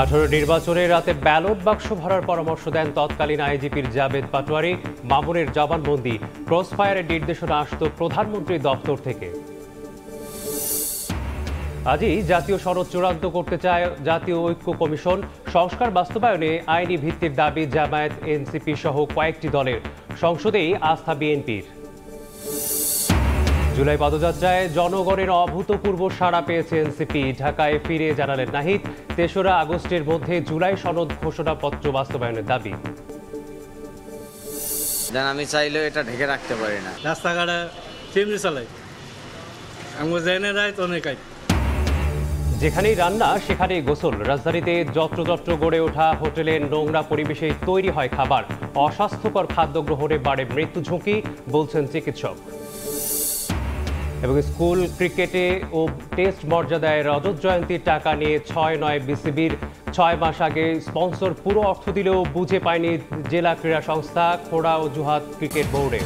18 নির্বাচনের রাতে ব্যালট বাক্স ভরার পরামর্শ দেন তৎকালীন আইজিপির জাবেদ পাটোয়ারি। মামুনের জবানবন্দি, ক্রসফায়ারের নির্দেশনা আসত প্রধানমন্ত্রীর দপ্তর থেকে। আজই জাতীয় সনদ চূড়ান্ত করতে চায় জাতীয় ঐক্য কমিশন। সংস্কার বাস্তবায়নে আইনি ভিত্তির দাবি জামায়াত, এনসিপি সহ কয়েকটি দলের। সংসদেই আস্থা বিএনপির। জুলাই পদযাত্রায় জনগণের অভূতপূর্ব সাড়া পেয়েছে এনসিপি। ঢাকায় ফিরে জানালেন নাহিদ, ৩রা আগস্টের মধ্যে জুলাই সনদ ঘোষণাপত্র বাস্তবায়নের দাবি। আমি চাইলেও এটা ঢেকে রাখতে পারি না। রাস্তাঘাটে চিমনি চালাই, আমি জেনে যাই তো অনেকাই। যেখানেই রান্না সেখানেই গোসল। রাজধানীতে যত্র গড়ে ওঠা হোটেলে নোংরা পরিবেশে তৈরি হয় খাবার। অস্বাস্থ্যকর খাদ্য গ্রহণে বাড়ে মৃত্যু ঝুঁকি, বলছেন চিকিৎসক। এবং স্কুল ক্রিকেটে ও টেস্ট মর্যাদায় রজত জয়ন্তীর টাকা নিয়ে 6 বিসিবির। 6 মাস আগে স্পন্সর পুরো অর্থ দিলেও বুঝে পায়নি জেলা ক্রীড়া সংস্থা। খোড়া অজুহাত ক্রিকেট বোর্ডে।